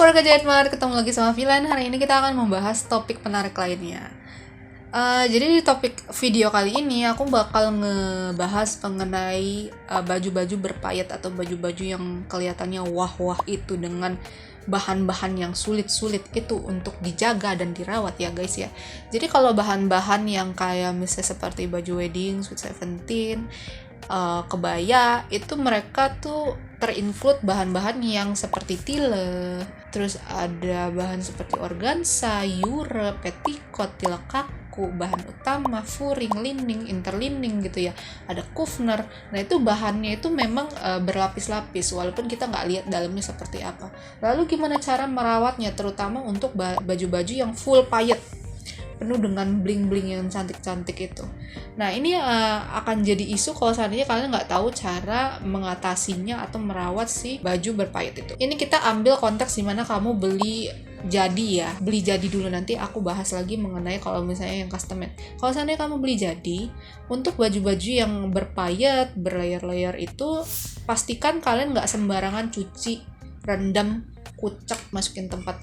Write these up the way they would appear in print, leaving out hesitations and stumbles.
Keluarga Jahit Mart, ketemu lagi sama Vilan. Hari ini kita akan membahas topik menarik lainnya. Jadi di topik video kali ini aku bakal ngebahas mengenai baju-baju berpayet atau baju-baju yang kelihatannya wah-wah itu dengan bahan-bahan yang sulit-sulit itu untuk dijaga dan dirawat ya guys ya. Jadi kalau bahan-bahan yang kayak misalnya seperti baju wedding, Sweet Seventeen, kebaya, itu mereka tuh terinfluence bahan-bahan yang seperti tile, terus ada bahan seperti organza, yure, petticoat, tile kaku, bahan utama, furing, lining, interlining gitu ya, ada kufner. Nah itu bahannya itu memang berlapis-lapis walaupun kita nggak lihat dalamnya seperti apa. Lalu gimana cara merawatnya, terutama untuk baju-baju yang full payet penuh dengan bling-bling yang cantik-cantik itu. Nah ini akan jadi isu kalau seandainya kalian nggak tahu cara mengatasinya atau merawat si baju berpayet itu. Ini kita ambil konteks dimana kamu beli jadi ya, beli jadi dulu, nanti aku bahas lagi mengenai kalau misalnya yang custom made. Kalau seandainya kamu beli jadi, untuk baju-baju yang berpayet, berlayer-layer itu, pastikan kalian nggak sembarangan cuci, rendam, kucek, masukin tempat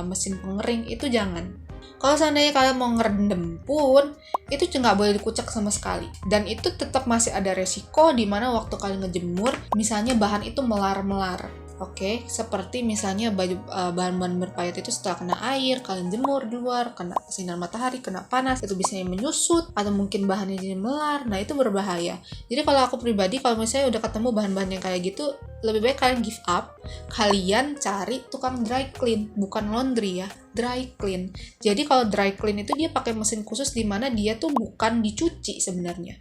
mesin pengering, itu jangan. Kalau seandainya kalian mau ngerendam pun, itu nggak boleh dikucek sama sekali. Dan itu tetap masih ada resiko di mana waktu kalian ngejemur, misalnya bahan itu melar-melar. Oke, seperti misalnya bahan-bahan berpayet itu setelah kena air, kalian jemur di luar, kena sinar matahari, kena panas, itu bisa menyusut, atau mungkin bahannya jadi melar, nah itu berbahaya. Jadi kalau aku pribadi, kalau misalnya udah ketemu bahan-bahan yang kayak gitu, lebih baik kalian give up, kalian cari tukang dry clean, bukan laundry ya, dry clean. Jadi kalau dry clean itu dia pakai mesin khusus di mana dia tuh bukan dicuci sebenarnya.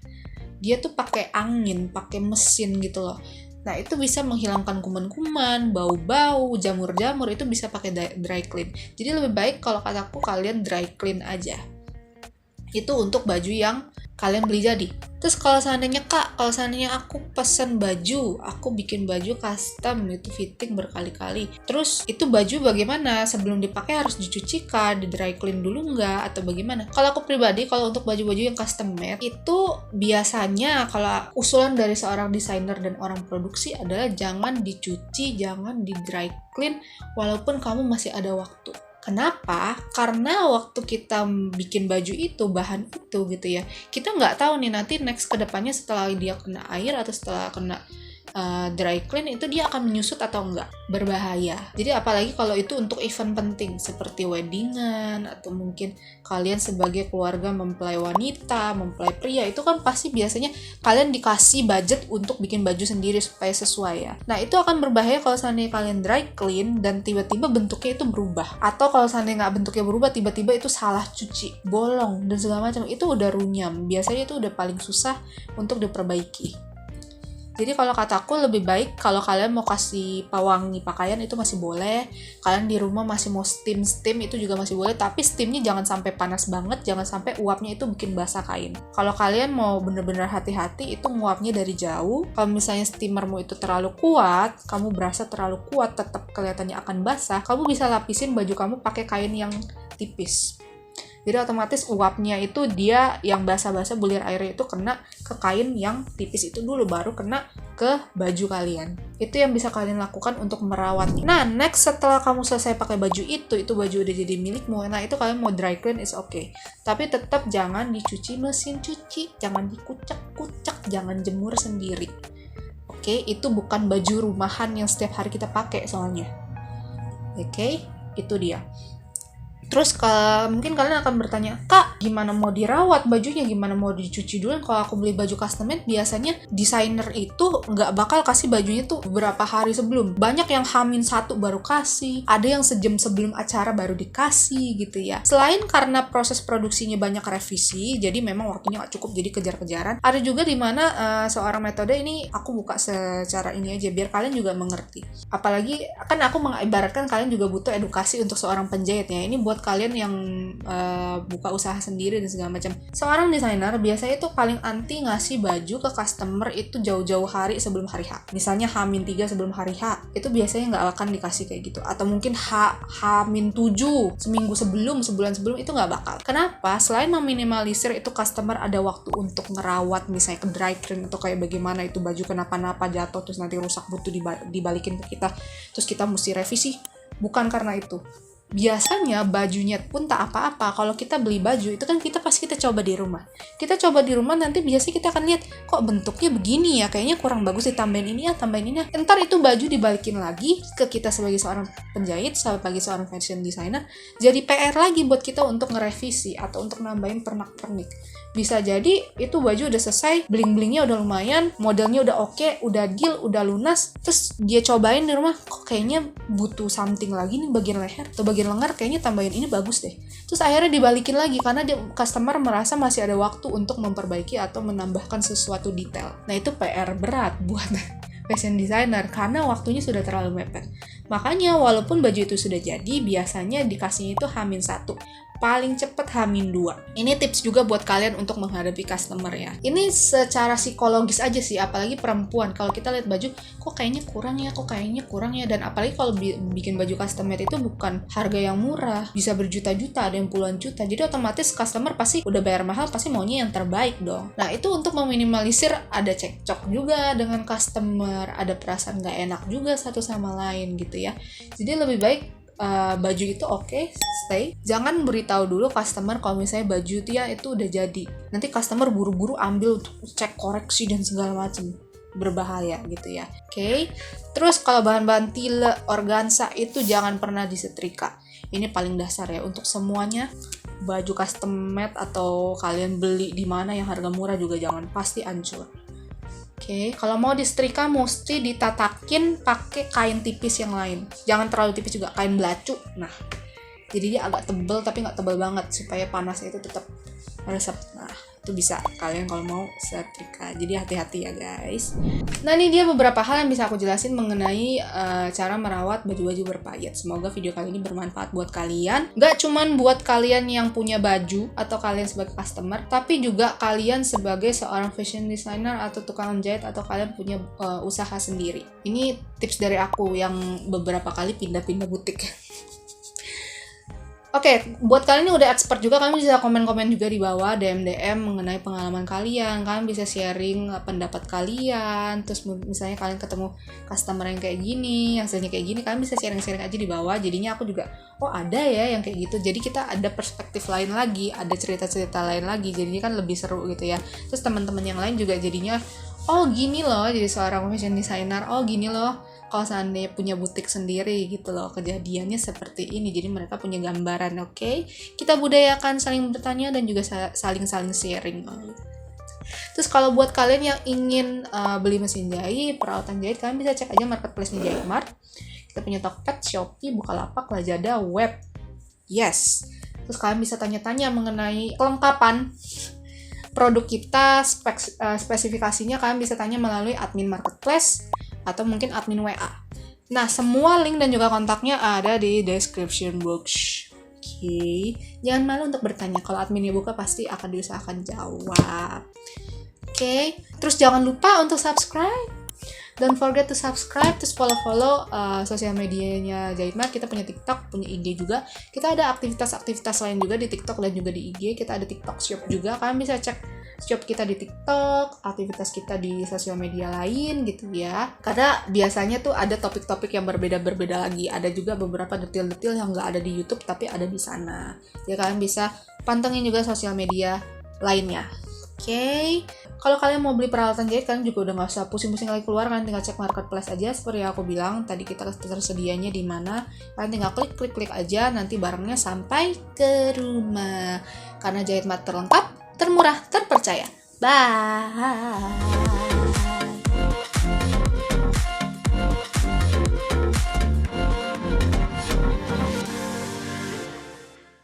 Dia tuh pakai angin, pakai mesin gitu loh. Nah, itu bisa menghilangkan kuman-kuman, bau-bau, jamur-jamur, itu bisa pakai dry clean. Jadi lebih baik kalau kataku kalian dry clean aja. Itu untuk baju yang kalian beli jadi. Terus kalau seandainya aku pesen baju, aku bikin baju custom, itu fitting berkali-kali. Terus itu baju bagaimana? Sebelum dipakai harus dicuci kah? Di dry clean dulu nggak? Atau bagaimana? Kalau aku pribadi, kalau untuk baju-baju yang custom made, itu biasanya kalau usulan dari seorang desainer dan orang produksi adalah jangan dicuci, jangan di dry clean, walaupun kamu masih ada waktu. Kenapa? Karena waktu kita bikin baju itu, bahan itu gitu ya, kita nggak tahu nih nanti next kedepannya setelah dia kena air atau setelah kena dry clean itu dia akan menyusut atau enggak, berbahaya. Jadi apalagi kalau itu untuk event penting seperti weddingan atau mungkin kalian sebagai keluarga mempelai wanita, mempelai pria, itu kan pasti biasanya kalian dikasih budget untuk bikin baju sendiri supaya sesuai ya. Nah itu akan berbahaya kalau seandainya kalian dry clean dan tiba-tiba bentuknya itu berubah, atau kalau seandainya nggak bentuknya berubah tiba-tiba itu salah cuci, bolong dan segala macam, itu udah runyam. Biasanya itu udah paling susah untuk diperbaiki. Jadi kalau kataku lebih baik kalau kalian mau kasih pewangi pakaian itu masih boleh. Kalian di rumah masih mau steam itu juga masih boleh. Tapi steamnya jangan sampai panas banget, jangan sampai uapnya itu bikin basah kain. Kalau kalian mau bener-bener hati-hati, itu nguapnya dari jauh. Kalau misalnya steamermu itu terlalu kuat, kamu berasa terlalu kuat, tetap kelihatannya akan basah, kamu bisa lapisin baju kamu pakai kain yang tipis. Jadi otomatis uapnya itu dia yang basah-basah, bulir airnya itu kena ke kain yang tipis itu dulu, baru kena ke baju kalian. Itu yang bisa kalian lakukan untuk merawatnya. Nah, next setelah kamu selesai pakai baju itu baju udah jadi milikmu. Nah, itu kalian mau dry clean is okay. Tapi tetap jangan dicuci mesin cuci, jangan dikucek-kucek, jangan jemur sendiri. Oke, itu bukan baju rumahan yang setiap hari kita pakai soalnya. Oke, itu dia. Terus mungkin kalian akan bertanya, Kak, gimana mau dirawat bajunya, gimana mau dicuci dulu? Kalau aku beli baju custom made, biasanya desainer itu nggak bakal kasih bajunya tuh beberapa hari sebelum. Banyak yang H-1 baru kasih, ada yang sejam sebelum acara baru dikasih gitu ya. Selain karena proses produksinya banyak revisi, jadi memang waktunya nggak cukup, jadi kejar-kejaran. Ada juga dimana seorang metode ini aku buka secara ini aja, biar kalian juga mengerti. Apalagi kan aku mengibaratkan kalian juga butuh edukasi untuk seorang penjahitnya. Ini buat kalian yang buka usaha sendiri dan segala macam. Seorang desainer biasanya itu paling anti ngasih baju ke customer itu jauh-jauh hari sebelum hari H. Misalnya H-3 sebelum hari H, itu biasanya nggak akan dikasih kayak gitu. Atau mungkin H-7, seminggu sebelum, sebulan sebelum, itu nggak bakal. Kenapa? Selain meminimalisir itu customer ada waktu untuk ngerawat, misalnya ke dry clean atau kayak bagaimana itu baju kenapa-napa jatuh terus nanti rusak butuh dibalikin ke kita, terus kita mesti revisi. Bukan karena itu. Biasanya bajunya pun tak apa-apa. Kalau kita beli baju itu kan kita coba di rumah. Kita coba di rumah, nanti biasanya kita akan lihat kok bentuknya begini ya, kayaknya kurang bagus, ditambahin ini ya, tambahin ini ya. Ntar itu baju dibalikin lagi ke kita sebagai seorang penjahit, sebagai seorang fashion designer, jadi PR lagi buat kita untuk ngerevisi atau untuk nambahin pernak-pernik. Bisa jadi itu baju udah selesai, bling-blingnya udah lumayan, modelnya udah oke, udah deal, udah lunas, terus dia cobain di rumah, kok kayaknya butuh something lagi nih bagian leher atau bagian lengan, kayaknya tambahin ini bagus deh. Terus akhirnya dibalikin lagi karena customer merasa masih ada waktu untuk memperbaiki atau menambahkan sesuatu detail. Nah itu PR berat buat fashion designer karena waktunya sudah terlalu mepet. Makanya walaupun baju itu sudah jadi, biasanya dikasihnya itu H-1, paling cepet H-2. Ini tips juga buat kalian untuk menghadapi customer ya. Ini secara psikologis aja sih, apalagi perempuan. Kalau kita lihat baju, kok kayaknya kurang ya, dan apalagi kalau bikin baju custom made itu bukan harga yang murah, bisa berjuta-juta, ada yang puluhan juta. Jadi otomatis customer pasti udah bayar mahal, pasti maunya yang terbaik dong. Nah itu untuk meminimalisir ada cekcok juga dengan customer, ada perasaan gak enak juga satu sama lain gitu ya. Jadi lebih baik baju itu oke, stay. Jangan beritahu dulu customer kalau misalnya baju dia itu udah jadi. Nanti customer buru-buru ambil untuk cek koreksi dan segala macam. Berbahaya gitu ya. Oke. Terus kalau bahan-bahan tile, organza itu jangan pernah disetrika. Ini paling dasar ya untuk semuanya. Baju custom made atau kalian beli di mana yang harga murah juga jangan, pasti hancur. Oke, kalau mau disetrika mesti ditatakin pakai kain tipis yang lain. Jangan terlalu tipis juga, kain belacu. Nah, jadi dia agak tebal tapi nggak tebal banget supaya panasnya itu tetap meresap. Nah, itu bisa kalian kalau mau setrika. Jadi hati-hati ya guys. Nah, ini dia beberapa hal yang bisa aku jelasin mengenai cara merawat baju-baju berpayet. Semoga video kali ini bermanfaat buat kalian. Nggak cuman buat kalian yang punya baju atau kalian sebagai customer, tapi juga kalian sebagai seorang fashion designer atau tukang jahit atau kalian punya usaha sendiri. Ini tips dari aku yang beberapa kali pindah-pindah butik. Oke, buat kalian yang udah expert juga, kalian bisa komen-komen juga di bawah, DM mengenai pengalaman kalian. Kalian bisa sharing pendapat kalian. Terus misalnya kalian ketemu customer yang kayak gini, hasilnya kayak gini, kalian bisa sharing-sharing aja di bawah. Jadinya aku juga, oh ada ya yang kayak gitu. Jadi kita ada perspektif lain lagi, ada cerita-cerita lain lagi. Jadinya kan lebih seru gitu ya. Terus teman-teman yang lain juga jadinya, oh gini loh jadi seorang fashion designer, oh gini loh kalau seandainya punya butik sendiri gitu loh, kejadiannya seperti ini. Jadi mereka punya gambaran. Oke? Kita budayakan saling bertanya dan juga saling sharing. Terus kalau buat kalian yang ingin beli mesin jahit, peralatan jahit, kalian bisa cek aja marketplace-nya Jahitmart. Kita punya Tokped, Shopee, Bukalapak, Lazada, Web. Yes. Terus kalian bisa tanya-tanya mengenai kelengkapan produk kita, spesifikasinya kalian bisa tanya melalui admin marketplace atau mungkin admin WA. Nah, semua link dan juga kontaknya ada di description box. Oke. Jangan malu untuk bertanya. Kalau adminnya buka pasti akan diusahakan jawab. Oke. Terus jangan lupa untuk subscribe. Don't forget to subscribe. Terus follow sosial medianya Jahitmart. Kita punya TikTok, punya IG juga. Kita ada aktivitas-aktivitas lain juga di TikTok dan juga di IG. Kita ada TikTok Shop juga. Kalian bisa cek shop kita di TikTok, aktivitas kita di sosial media lain gitu ya. Karena biasanya tuh ada topik-topik yang berbeda-berbeda lagi. Ada juga beberapa detail-detail yang nggak ada di YouTube tapi ada di sana. Ya kalian bisa pantengin juga sosial media lainnya. Oke. Kalau kalian mau beli peralatan jahit, kalian juga udah nggak usah pusing-pusing lagi keluar. Kalian tinggal cek marketplace aja seperti yang aku bilang tadi, kita tersedianya di mana. Kalian tinggal klik aja, nanti barangnya sampai ke rumah. Karena Jahitmart terlengkap, termurah, terpercaya. Bye.